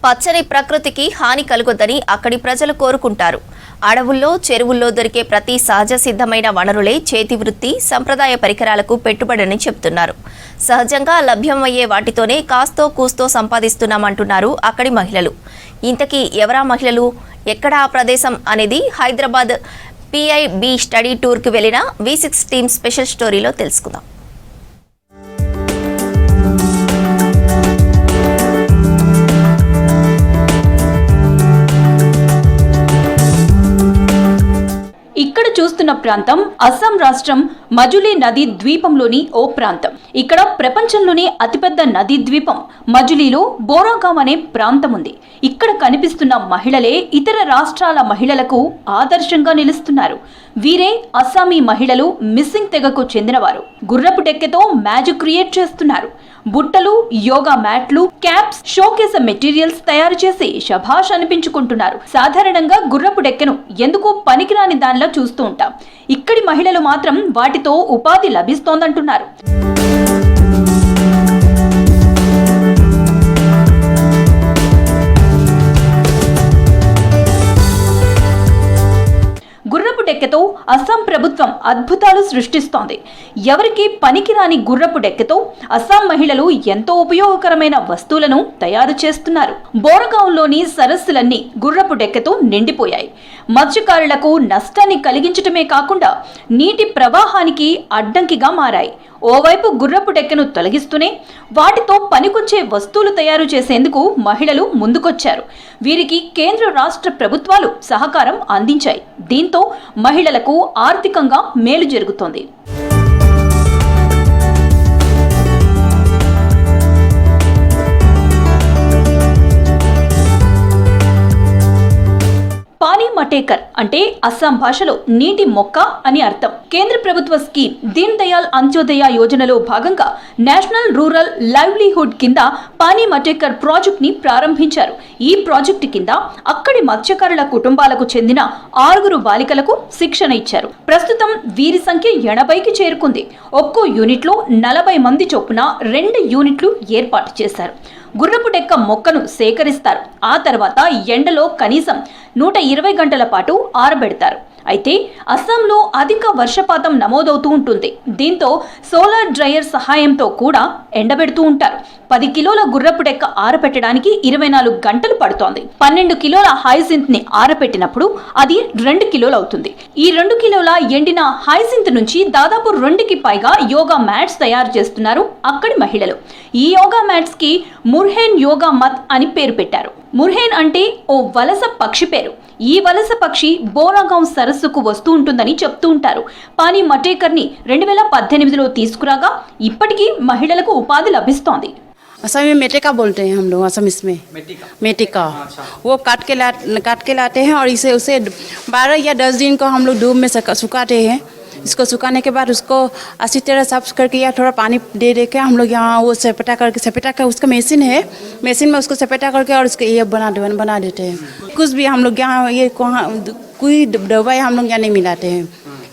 పచ్చని ప్రకృతికి హాని కలుగొద్దని అక్కడి ప్రజలు కోరుకుంటారు. అడవుల్లో, చెరువుల్లో దొరికే ప్రతి సహజ సిద్ధమైన వనరులే చేతి వృత్తి, సంప్రదాయ పరికరాలకు పెట్టుబడని చెప్తున్నారు. సహజంగా లభ్యమయ్యే వాటితోనే కాస్తో కూస్తో సంపాదిస్తున్నామంటున్నారు అక్కడి మహిళలు. ఇంతకీ ఎవరా మహిళలు, ఎక్కడ ఆ ప్రదేశం అనేది హైదరాబాద్ PIB స్టడీ టూర్కి వెళ్లిన V6 టీమ్ స్పెషల్ స్టోరీలో తెలుసుకుందాం. ఇక్కడ చూస్తున్న ప్రాంతం అస్సాం రాష్ట్రం మజులీ నదీ ద్వీపంలోని ఓ ప్రాంతం. ఇక్కడ ప్రపంచంలోనే అతిపెద్ద నదీ ద్వీపం మజులీలో బోరాగావ్ అనే ప్రాంతం ఉంది. ఇక్కడ కనిపిస్తున్న మహిళలే ఇతర రాష్ట్రాల మహిళలకు ఆదర్శంగా నిలుస్తున్నారు. వీరే అస్సామీ మహిళలు మిస్సింగ్ తెగకు చెందినవారు. గుర్రపు డెక్కెతో మ్యాజిక్ క్రియేట్ చేస్తున్నారు. బుట్టలు, యోగా మ్యాట్లు, క్యాప్స్, షోకేస్ మెటీరియల్స్ తయారు చేసి శభాష్ అనిపించుకుంటున్నారు. సాధారణంగా గుర్రపు డెక్కెను ఎందుకు పనికిరాని దానిలా చూస్తూ ఉంటాం. ఇక్కడి మహిళలు మాత్రం వాటితో ఉపాధి లభిస్తోందంటున్నారు. గుర్రపు డెక్కెతో అస్సాం ప్రభుత్వం అద్భుతాలు సృష్టిస్తోంది. ఎవరికి పనికిరాని గుర్రపు డెక్కెతో అస్సాం మహిళలు ఎంతో ఉపయోగకరమైన వస్తువులను తయారు చేస్తున్నారు. బోరగాంలోని సరస్సులన్నీ గుర్రపు డెక్కెతో నిండిపోయాయి. మత్స్యకారులకు నష్టాన్ని కలిగించటమే కాకుండా నీటి ప్రవాహానికి అడ్డంకిగా మారాయి. ఓవైపు గుర్రపు డెక్కెను తొలగిస్తూనే వాటితో పనికొచ్చే వస్తువులు తయారు చేసేందుకు మహిళలు ముందుకొచ్చారు. వీరికి కేంద్ర రాష్ట్ర ప్రభుత్వాలు సహకారం అందించాయి. దీంతో మహిళలకు ఆర్థికంగా మేలు జరుగుతోంది. పానీ మటేకర్ అంటే అస్సాం భాషలో నీటి మొక్క అని అర్థం. కేంద్ర ప్రభుత్వ స్కీమ్ దీన్ దయాల్ అంత్యోదయ యోజనలో భాగంగా నేషనల్ రూరల్ లైవ్లీహుడ్ కింద పానీ మటేకర్ ప్రాజెక్ట్ ని ప్రారంభించారు. ఈ ప్రాజెక్టు కింద అక్కడి మత్స్యకారుల కుటుంబాలకు చెందిన 6 బాలికలకు శిక్షణ ఇచ్చారు. ప్రస్తుతం వీరి సంఖ్య 80కి చేరుకుంది. ఒక్కో యూనిట్లో 40 మంది చొప్పున 2 యూనిట్లు ఏర్పాటు చేశారు. గుర్రపు డెక్క మొక్కను సేకరిస్తారు. ఆ తర్వాత ఎండలో కనీసం 120 గంటల పాటు ఆరబెడతారు. అయితే అస్సాంలో అధిక వర్షపాతం నమోదవుతూ ఉంటుంది. దీంతో సోలార్ డ్రైయర్ సహాయంతో కూడా ఎండబెడుతూ ఉంటారు. 10 కిలోల గుర్రపు డెక్క ఆరబెట్టడానికి 24 గంటలు పడుతోంది. 12 కిలోల హైసింత్ ని ఆరబెట్టినప్పుడు అది 2 కిలోలు అవుతుంది. ఈ 2 కిలోల ఎండిన హైసింత్ నుంచి దాదాపు 2కి పైగా యోగా మ్యాట్స్ తయారు చేస్తున్నారు అక్కడి మహిళలు. ఈ యోగా మ్యాట్స్ కి ముర్హేన్ యోగా మత్ అని పేరు పెట్టారు. ముర్హేన్ అంటే ఓ వలస పక్షి పేరు. ఈ వలస పక్షి బోరాగావ్ సరస్సుకు వస్తూ ఉంటుందని చెప్తూ ఉంటారు. పానీ మటేకర్ ని 2018లో తీసుకురాగా ఇప్పటికీ మహిళలకు ఉపాధి లభిస్తోంది. असम में मेटिका बोलते हैं हम लोग, असम इसमें मेटिका वो काट के लाते हैं और इसे उसे 12 या 10 दिन को हम लोग धूप में सुखाते हैं। इसको सुखाने के बाद उसको अच्छी तरह साफ करके या थोड़ा पानी दे के हम लोग यहाँ वो सपेटा कर उसका मशीन है, मशीन में उसको सपेटा करके और उसको ये बना देते हैं। कुछ भी हम लोग यहाँ ये कोई दवाई हम लोग यहाँ नहीं मिलाते हैं।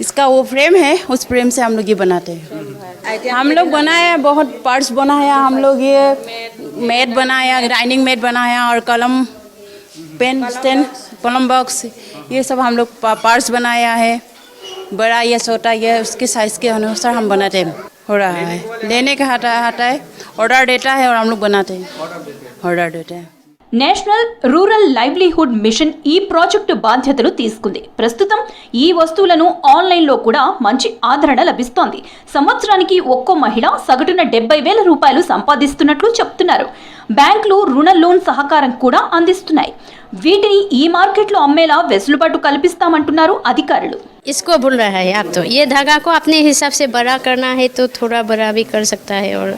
इसका वो फ्रेम है, उस फ्रेम से हम लोग ये बनाते हैं। हम लोग बनाया बहुत पर्स बनाया, हम लोग ये मैट बनाया, ग्राइंडिंग मैट बनाया और कलम, पेन स्टैंड, कलम बॉक्स, ये सब हम लोग पर्स बनाया है। बड़ा या छोटा या उसके साइज़ के अनुसार हम बनाते हैं। हो रहा है लेने का हटा है, ऑर्डर देता है और हम लोग बनाते हैं, ऑर्डर देते हैं। నేషనల్ రూరల్ లైవ్లీహుడ్ మిషన్ ఈ ప్రాజెక్టు బాధ్యతలు తీసుకుంది. ప్రస్తుతం ఈ వస్తువులను ఆన్లైన్లో కూడా మంచి ఆదరణ లభిస్తోంది. సంవత్సరానికి ఒక్కో మహిళ సగటున 70,000 రూపాయలు సంపాదిస్తున్నట్లు చెప్తున్నారు. బ్యాంకులు రుణ లోన్ సహకారం కూడా అందిస్తున్నాయి. వీటిని ఈ మార్కెట్లో అమ్మేలా వెసులుబాటు కల్పిస్తామంటున్నారు అధికారులు. इसको बोल रहा है आप, तो ये धागा को अपने हिसाब से बड़ा करना है तो थोड़ा बड़ा भी कर सकता है, और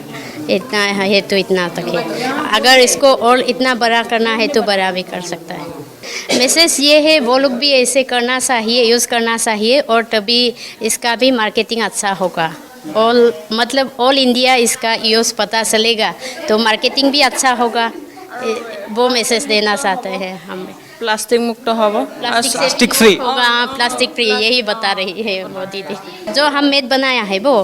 इतना है तो इतना तक है। अगर इसको और इतना बड़ा करना है तो बड़ा भी कर सकता है। मैसेज ये है वो लोग भी ऐसे करना चाहिए, यूज़ करना चाहिए, और तभी इसका भी मार्केटिंग अच्छा होगा। ऑल इंडिया इसका यूज़ पता चलेगा तो मार्केटिंग भी अच्छा होगा, वो मैसेज देना चाहते हैं हम। प्लास्टिक मुक्त होगा, प्लास्टिक फ्री होगा, हाँ, प्लास्टिक फ्री यही बता रही है वो दीदी। जो हम मेट बनाया है वो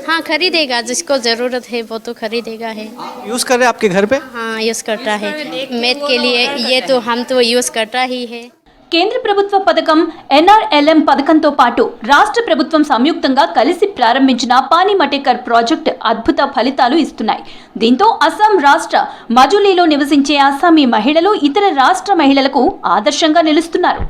हाँ खरीदेगा, जिसको ज़रूरत है वो तो खरीदेगा है। यूज कर रहे हैं आपके घर पे? हाँ यूज़ करता है मेट के लिए, ये तो हम तो यूज़ करता ही है। కేంద్ర ప్రభుత్వ పథకం ఎన్ఆర్ఎల్ఎం పథకంతో పాటు రాష్ట్ర ప్రభుత్వం సంయుక్తంగా కలిసి ప్రారంభించిన పానీ మటేకర్ ప్రాజెక్ట్ అద్భుత ఫలితాలు ఇస్తున్నాయి. దీంతో అస్సాం రాష్ట్ర మజులీలో నివసించే అస్సామీ మహిళలు ఇతర రాష్ట్ర మహిళలకు ఆదర్శంగా నిలుస్తున్నారు.